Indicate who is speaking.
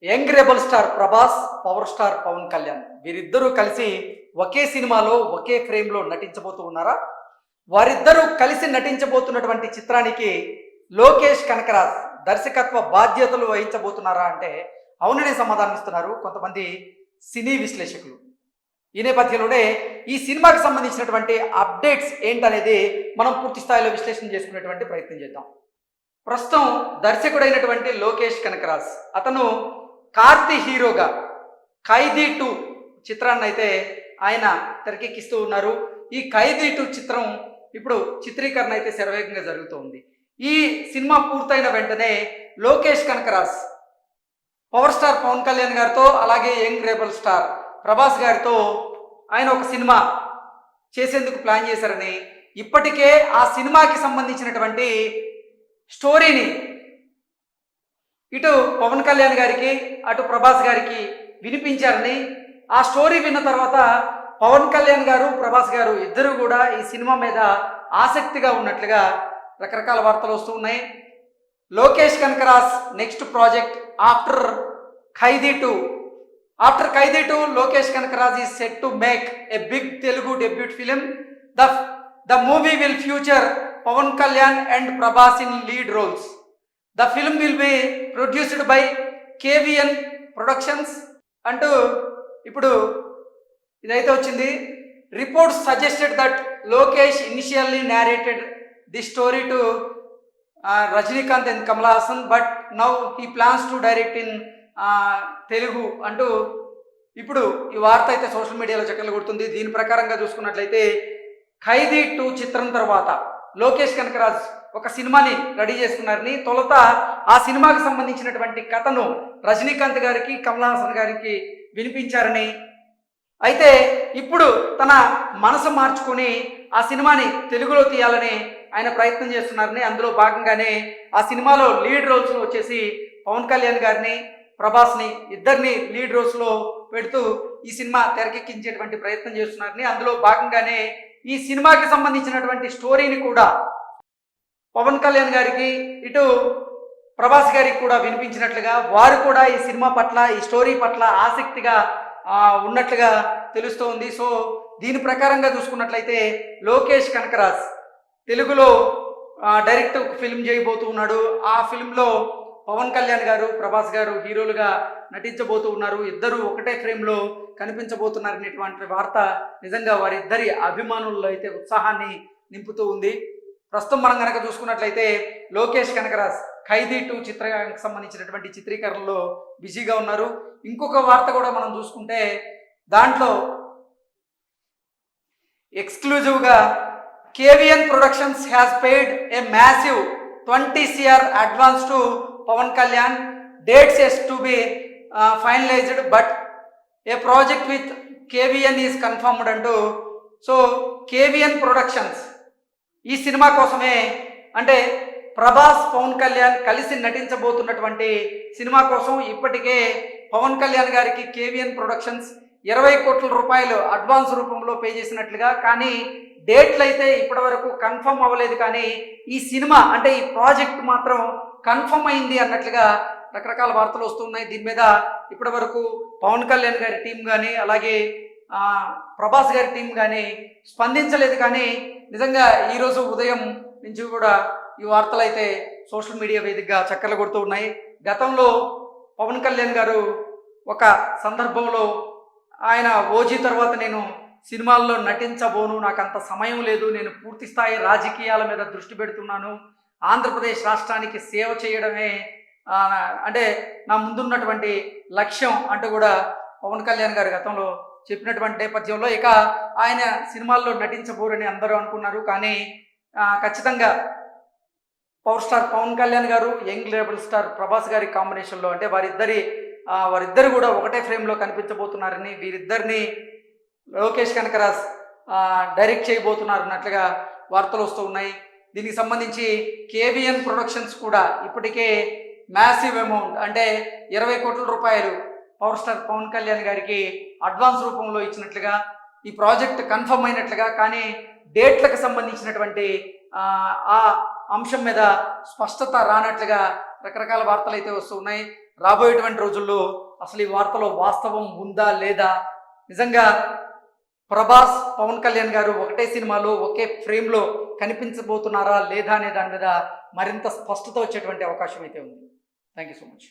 Speaker 1: Young rebel star Prabhas, power star Pawan Kalyan వీరిద్దరూ కలిసి ఒకే సినిమాలో ఒకే ఫ్రేమ్లో నటించబోతూ ఉన్నారా? వారిద్దరూ కలిసి నటించబోతున్నటువంటి చిత్రానికి లోకేష్ కనకరాజ్ దర్శకత్వ బాధ్యతలు వహించబోతున్నారా అంటే అవుననే సమాధానం ఇస్తున్నారు కొంతమంది సినీ విశ్లేషకులు. ఈ నేపథ్యంలోనే ఈ సినిమాకి సంబంధించినటువంటి అప్డేట్స్ ఏంటనేది మనం పూర్తి స్థాయిలో విశ్లేషణ చేసుకునేటువంటి ప్రయత్నం చేద్దాం. ప్రస్తుతం దర్శకుడైనటువంటి లోకేష్ కనకరాజ్ అతను కార్తీ హీరోగా ఖైదీ 2 చిత్రాన్ని అయితే ఆయన తెరకెక్కిస్తూ ఉన్నారు. ఈ ఖైదీ 2 చిత్రం ఇప్పుడు చిత్రీకరణ అయితే శరవేగంగా జరుగుతోంది. ఈ సినిమా పూర్తయిన వెంటనే లోకేష్ కనకరాజ్ పవర్ స్టార్ పవన్ కళ్యాణ్ గారితో అలాగే యంగ్ రెబల్ స్టార్ ప్రభాస్ గారితో ఆయన ఒక సినిమా చేసేందుకు ప్లాన్ చేశారని, ఇప్పటికే ఆ సినిమాకి సంబంధించినటువంటి స్టోరీని ఇటు పవన్ కళ్యాణ్ గారికి అటు ప్రభాస్ గారికి వినిపించారని, ఆ స్టోరీ విన్న తర్వాత పవన్ కళ్యాణ్ గారు ప్రభాస్ గారు ఇద్దరు కూడా ఈ సినిమా మీద ఆసక్తిగా ఉన్నట్లుగా రకరకాల వార్తలు వస్తూ ఉన్నాయి. Lokesh Kanagaraj next project after Khaidi 2 Lokesh Kanagaraj is set to make a big Telugu debut film. The movie will feature Pawan Kalyan and Prabhas in lead roles. The film will be produced by KVN Productions అంటూ ఇప్పుడు ఇదైతే వచ్చింది. Reports suggested that Lokesh initially narrated the story to Rajinikanth and Kamal Haasan but now he plans to direct in Telugu అంటూ ఇప్పుడు ఈ వార్త అయితే social మీడియాలో చక్కర్లు కొడుతుంది. దీని ప్రకారంగా చూసుకున్నట్లయితే ఖైదీ 2 చిత్రం తర్వాత లోకేష్ కనకరాజ్ ఒక సినిమాని రెడీ చేసుకున్నారని, తొలుత ఆ సినిమాకి సంబంధించినటువంటి కథను రజనీకాంత్ గారికి కమల్ హాసన్ గారికి వినిపించారని, అయితే ఇప్పుడు తన మనసు మార్చుకొని ఆ సినిమాని తెలుగులో తీయాలని ఆయన ప్రయత్నం చేస్తున్నారని, అందులో భాగంగానే ఆ సినిమాలో లీడ్ రోల్స్లో వచ్చేసి పవన్ కళ్యాణ్ గారిని ప్రభాస్ని ఇద్దరిని లీడ్ రోల్స్లో పెడుతూ ఈ సినిమా తెరకెక్కించేటువంటి ప్రయత్నం చేస్తున్నారని, అందులో భాగంగానే ఈ సినిమాకి సంబంధించినటువంటి స్టోరీని కూడా పవన్ కళ్యాణ్ గారికి ఇటు ప్రభాస్ గారికి కూడా వినిపించినట్లుగా, వారు కూడా ఈ సినిమా పట్ల ఈ స్టోరీ పట్ల ఆసక్తిగా ఉన్నట్లుగా తెలుస్తోంది. సో దీని ప్రకారంగా చూసుకున్నట్లయితే లోకేష్ కనకరాజ్ తెలుగులో డైరెక్ట్ ఫిల్మ్ చేయబోతూ ఉన్నాడు. ఆ ఫిల్మ్లో పవన్ కళ్యాణ్ గారు ప్రభాస్ గారు హీరోలుగా నటించబోతూ ఉన్నారు. ఇద్దరు ఒకటే ఫ్రేమ్లో కనిపించబోతున్నారు అనేటువంటి వార్త నిజంగా వారిద్దరి అభిమానుల్లో అయితే ఉత్సాహాన్ని నింపుతూ ఉంది. ప్రస్తుతం మనం కనుక చూసుకున్నట్లయితే లోకేష్ కనకరాజ్ ఖైదీ 2 చిత్రానికి సంబంధించినటువంటి చిత్రీకరణలో బిజీగా ఉన్నారు. ఇంకొక వార్త కూడా మనం చూసుకుంటే దాంట్లో ఎక్స్క్లూజివ్గా KVN productions has paid a massive 20 CR advance to Pawan Kalyan. Dates as to be finalised but a project with KVN is confirmed అంటూ. సో కేవిఎన్ ప్రొడక్షన్స్ ఈ సినిమా కోసమే, అంటే ప్రభాస్ పవన్ కళ్యాణ్ కలిసి నటించబోతున్నటువంటి సినిమా కోసం ఇప్పటికే పవన్ కళ్యాణ్ గారికి కేవిఎన్ ప్రొడక్షన్స్ 20 కోట్ల రూపాయలు అడ్వాన్స్ రూపంలో పే చేసినట్లుగా, కానీ డేట్లు అయితే ఇప్పటి వరకు కన్ఫర్మ్ అవ్వలేదు. కానీ ఈ సినిమా అంటే ఈ ప్రాజెక్ట్ మాత్రం కన్ఫర్మ్ అయింది అన్నట్లుగా రకరకాల వార్తలు వస్తున్నాయి. దీని మీద ఇప్పటి వరకు పవన్ కళ్యాణ్ గారి టీం కానీ అలాగే ప్రభాస్ గారి టీం కానీ స్పందించలేదు. కానీ నిజంగా ఈరోజు ఉదయం నుంచి కూడా ఈ వార్తలు అయితే సోషల్ మీడియా వేదికగా చక్కర్లు కొడుతూ ఉన్నాయి. గతంలో పవన్ కళ్యాణ్ గారు ఒక సందర్భంలో ఆయన ఓజీ తర్వాత నేను సినిమాల్లో నటించబోను, నాకు అంత సమయం లేదు, నేను పూర్తి స్థాయి రాజకీయాల మీద దృష్టి పెడుతున్నాను, ఆంధ్రప్రదేశ్ రాష్ట్రానికి సేవ చేయడమే అంటే నా ముందున్నటువంటి లక్ష్యం అంటూ కూడా పవన్ కళ్యాణ్ గారు గతంలో చెప్పినటువంటి నేపథ్యంలో ఇక ఆయన సినిమాల్లో నటించబోరని అందరూ అనుకున్నారు. కానీ ఖచ్చితంగా పవర్ స్టార్ పవన్ కళ్యాణ్ గారు యంగ్ రెబల్ స్టార్ ప్రభాస్ గారి కాంబినేషన్లో అంటే వారిద్దరు కూడా ఒకటే ఫ్రేమ్లో కనిపించబోతున్నారని, వీరిద్దరిని లోకేష్ కనకరాజ్ డైరెక్ట్ చేయబోతున్నారు అన్నట్లుగా వార్తలు వస్తూ ఉన్నాయి. దీనికి సంబంధించి కేవిఎన్ ప్రొడక్షన్స్ కూడా ఇప్పటికే మ్యాసివ్ అమౌంట్ అంటే 20 కోట్ల రూపాయలు పవర్ స్టార్ పవన్ కళ్యాణ్ గారికి అడ్వాన్స్ రూపంలో ఇచ్చినట్లుగా, ఈ ప్రాజెక్ట్ కన్ఫర్మ్ అయినట్లుగా, కానీ డేట్లకు సంబంధించినటువంటి ఆ అంశం మీద స్పష్టత రానట్లుగా రకరకాల వార్తలు అయితే వస్తున్నాయి. రాబోయేటువంటి రోజుల్లో అసలు ఈ వార్తలో వాస్తవం ఉందా లేదా, నిజంగా ప్రభాస్ పవన్ కళ్యాణ్ గారు ఒకటే సినిమాలో ఒకే ఫ్రేమ్లో కనిపించబోతున్నారా లేదా అనే దాని మీద మరింత స్పష్టత వచ్చేటువంటి అవకాశం అయితే ఉంది. Thank you so much.